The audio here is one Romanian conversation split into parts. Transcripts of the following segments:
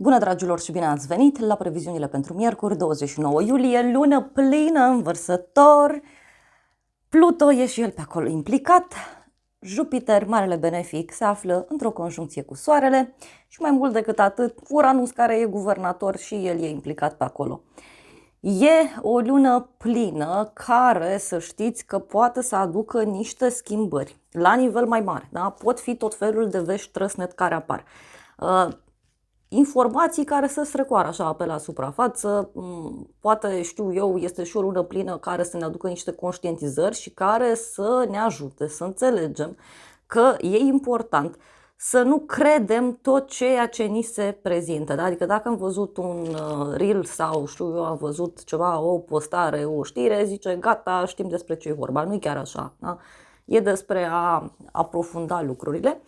Bună, dragilor, și bine ați venit la previziunile pentru miercuri, 29 iulie, lună plină în Vărsător. Pluto e și el pe acolo implicat. Jupiter, marele benefic, se află într-o conjuncție cu Soarele și mai mult decât atât, Uranus, care e guvernator, și el e implicat pe acolo. E o lună plină care, să știți, că poate să aducă niște schimbări la nivel mai mare. Da? Pot fi tot felul de vești trăsnet care apar. Informații care să strecoară așa pe la suprafață, poate, știu eu, este și o lună plină care să ne aducă niște conștientizări și care să ne ajute să înțelegem că e important să nu credem tot ceea ce ni se prezintă. Da? Adică dacă am văzut un reel sau, știu eu, am văzut ceva, o postare, o știre, zice gata, știm despre ce e vorba. Nu e chiar așa. Da? E despre a aprofunda lucrurile.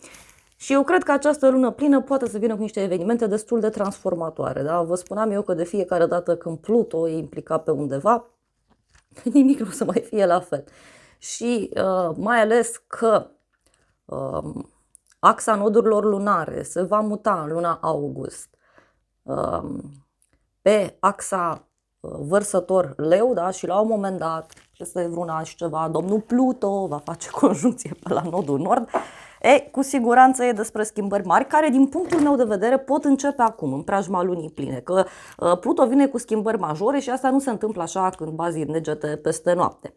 Și eu cred că această lună plină poate să vină cu niște evenimente destul de transformatoare. Da? Vă spuneam eu că de fiecare dată când Pluto e implicat pe undeva, nimic nu o să mai fie la fel. Și mai ales că axa nodurilor lunare se va muta în luna august pe axa Vărsător Leu, da? Și la un moment dat, peste vreun an și ceva, domnul Pluto va face conjuncție pe la nodul nord. Cu siguranță e despre schimbări mari care, din punctul meu de vedere, pot începe acum, în preajma lunii pline. Că Pluto vine cu schimbări majore și asta nu se întâmplă așa când bazi negete peste noapte.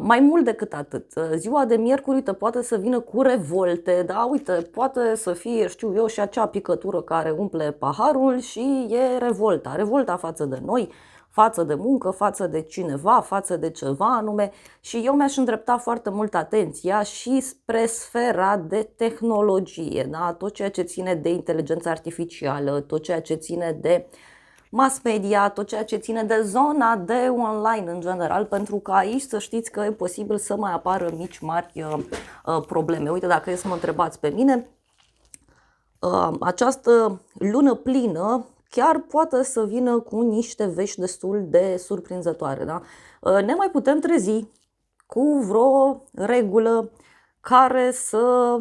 Mai mult decât atât, ziua de miercuri, uite, poate să vină cu revolte, da? Uite, poate să fie, știu eu, și acea picătură care umple paharul și e revolta. Revolta față de noi, față de muncă, față de cineva, față de ceva anume, și eu mi-aș îndrepta foarte mult atenția și spre sfera de tehnologie, da? Tot ceea ce ține de inteligență artificială, tot ceea ce ține de mass media, tot ceea ce ține de zona de online în general, pentru că aici să știți că e posibil să mai apară mici, mari probleme. Uite, dacă e să mă întrebați pe mine, această lună plină chiar poate să vină cu niște vești destul de surprinzătoare. Da? Ne mai putem trezi cu vreo regulă care să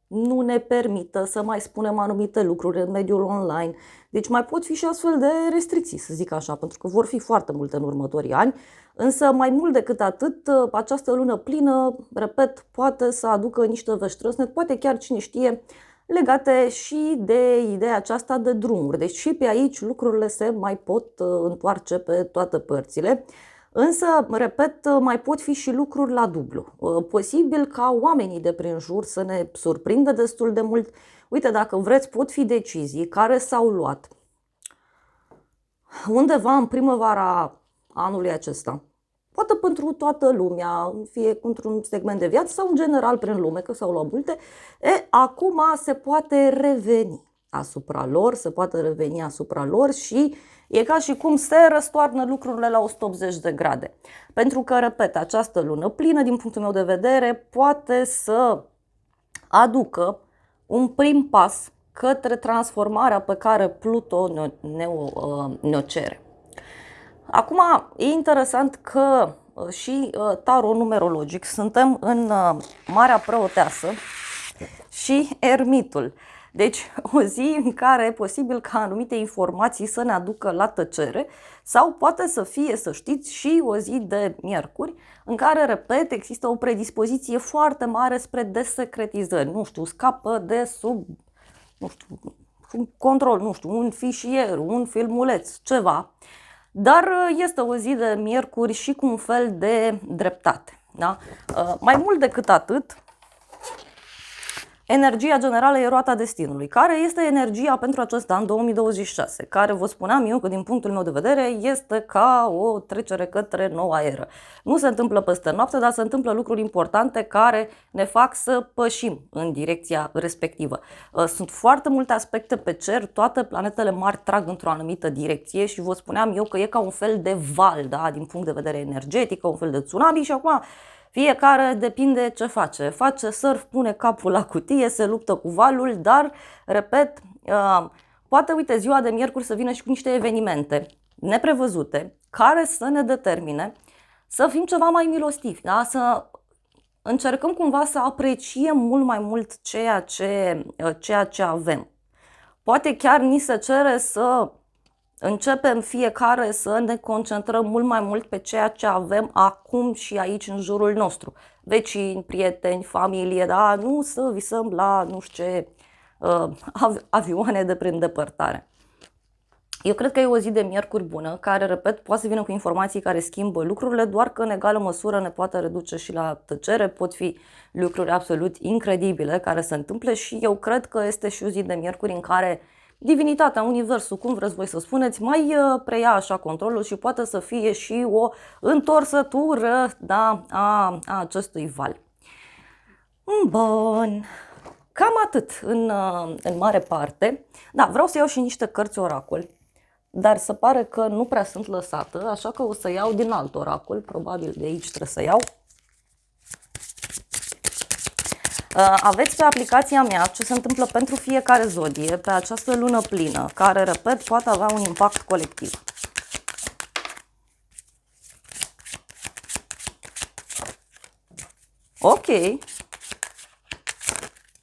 nu ne permită să mai spunem anumite lucruri în mediul online. Deci mai pot fi și astfel de restricții, să zic așa, pentru că vor fi foarte multe în următorii ani. Însă mai mult decât atât, această lună plină, repet, poate să aducă niște vești trăsnet, poate chiar, cine știe, legate și de ideea aceasta de drumuri. Deci și pe aici lucrurile se mai pot întoarce pe toate părțile. Însă, repet, mai pot fi și lucruri la dublu. Posibil ca oamenii de prin jur să ne surprindă destul de mult. Uite, dacă vreți, pot fi decizii care s-au luat undeva în primăvara anului acesta. Poate pentru toată lumea, fie într-un segment de viață sau în general prin lume, că s-au luat multe. Acum se poate reveni asupra lor, și e ca și cum se răstoarnă lucrurile la 180 de grade. Pentru că, repet, această lună plină, din punctul meu de vedere, poate să aducă un prim pas către transformarea pe care Pluto ne-o cere. Acum, e interesant că și tarot numerologic suntem în Marea Preoteasă și Ermitul. Deci o zi în care e posibil ca anumite informații să ne aducă la tăcere sau poate să fie, să știți, și o zi de miercuri în care, repet, există o predispoziție foarte mare spre desecretizări. Nu știu, scapă de sub, nu știu, control, nu știu, un fișier, un filmuleț, ceva. Dar este o zi de miercuri și cu un fel de dreptate. Da? Mai mult decât atât, energia generală e roata destinului, care este energia pentru acest an 2026, care, vă spuneam eu că din punctul meu de vedere este ca o trecere către noua eră. Nu se întâmplă peste noapte, dar se întâmplă lucruri importante care ne fac să pășim în direcția respectivă. Sunt foarte multe aspecte pe cer, toate planetele mari trag într-o anumită direcție și vă spuneam eu că e ca un fel de val, da, din punct de vedere energetic, un fel de tsunami și acum fiecare depinde ce face. Face surf, pune capul la cutie, se luptă cu valul, dar, repet, poate, uite, ziua de miercuri să vină și cu niște evenimente neprevăzute care să ne determine să fim ceva mai milostivi, da? Să încercăm cumva să apreciem mult mai mult ceea ce avem. Poate chiar ni se cere să începem fiecare să ne concentrăm mult mai mult pe ceea ce avem acum și aici în jurul nostru. Vecini, prieteni, familie, da? Nu să visăm la nu știu ce avioane de prin depărtare. Eu cred că e o zi de miercuri bună, care, repet, poate să vină cu informații care schimbă lucrurile, doar că în egală măsură ne poate reduce și la tăcere, pot fi lucruri absolut incredibile care se întâmplă și eu cred că este și o zi de miercuri în care divinitatea, universul, cum vreți voi să spuneți, mai preia așa controlul și poate să fie și o întorsătură, da, a acestui val. Bun. Cam atât în mare parte. Da, vreau să iau și niște cărți oracol, dar se pare că nu prea sunt lăsată, așa că o să iau din alt oracol, probabil de aici trebuie să iau. Aveți pe aplicația mea ce se întâmplă pentru fiecare zodie pe această lună plină, care, repet, poate avea un impact colectiv. Ok.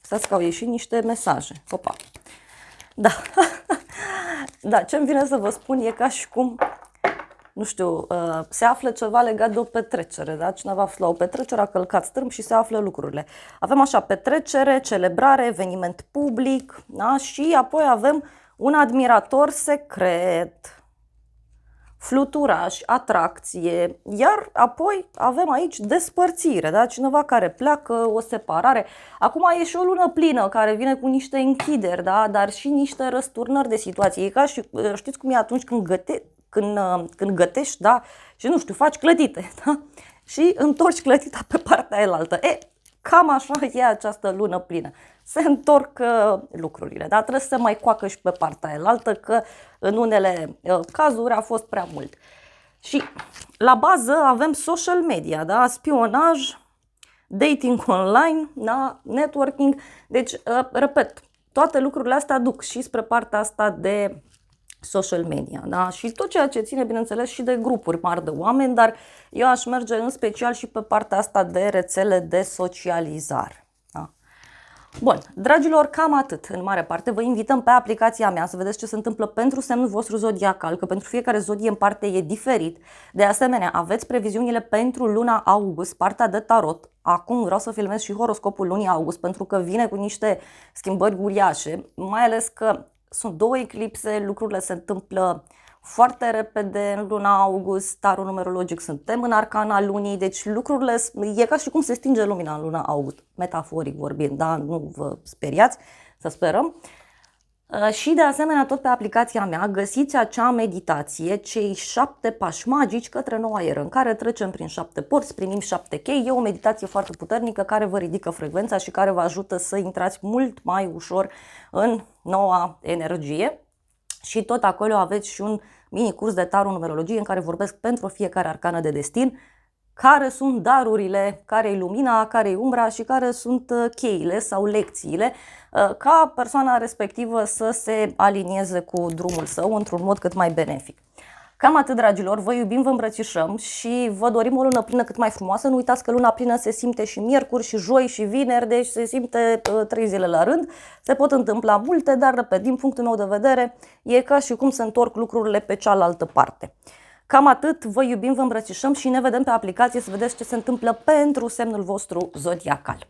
Stați că au ieșit niște mesaje. Opa. Da. Da, ce-mi vine să vă spun e ca și cum, nu știu, se află ceva legat de o petrecere, da? Cineva a fost la o petrecere, a călcat strâmb și se află lucrurile. Avem așa petrecere, celebrare, eveniment public, da? Și apoi avem un admirator secret, fluturaș, atracție, iar apoi avem aici despărțire, da? Cineva care pleacă, o separare. Acum e și o lună plină care vine cu niște închideri, da? Dar și niște răsturnări de situație. E ca și, știți cum e atunci când gătești, da? Și nu știu, faci clătite, da? Și întorci clătita pe partea elaltă. Cam așa e această lună plină. Se întorc lucrurile, dar trebuie să se mai coacă și pe partea elaltă, că în unele cazuri a fost prea mult. Și la bază avem social media, da? Spionaj, dating online, da? Networking. Deci, repet, toate lucrurile astea duc și spre partea asta de social media, da? Și tot ceea ce ține, bineînțeles, și de grupuri mari de oameni, dar eu aș merge în special și pe partea asta de rețele de socializare. Da? Bun, dragilor, cam atât în mare parte. Vă invităm pe aplicația mea să vedeți ce se întâmplă pentru semnul vostru zodiacal, că pentru fiecare zodie în parte e diferit. De asemenea, aveți previziunile pentru luna august, partea de tarot. Acum vreau să filmez și horoscopul lunii august, pentru că vine cu niște schimbări uriașe, mai ales că sunt două eclipse, lucrurile se întâmplă foarte repede în luna august, tarul numerologic, suntem în arcana lunii, deci lucrurile, e ca și cum se stinge lumina în luna august, metaforic vorbind, da? Nu vă speriați, să sperăm. Și de asemenea, tot pe aplicația mea găsiți acea meditație, cei 7 pași magici către noua eră, în care trecem prin 7 porți, primim 7 chei. E o meditație foarte puternică care vă ridică frecvența și care vă ajută să intrați mult mai ușor în noua energie. Și tot acolo aveți și un mini curs de tarot numerologie în care vorbesc pentru fiecare arcană de destin, care sunt darurile, care e lumina, care e umbra și care sunt cheile sau lecțiile ca persoana respectivă să se alinieze cu drumul său într-un mod cât mai benefic. Cam atât, dragilor, vă iubim, vă îmbrățișăm și vă dorim o lună plină cât mai frumoasă. Nu uitați că luna plină se simte și miercuri, și joi, și vineri, deci se simte 3 zile la rând. Se pot întâmpla multe, dar, repet, din punctul meu de vedere, e ca și cum se întorc lucrurile pe cealaltă parte. Cam atât, vă iubim, vă îmbrățișăm și ne vedem pe aplicație să vedeți ce se întâmplă pentru semnul vostru zodiacal.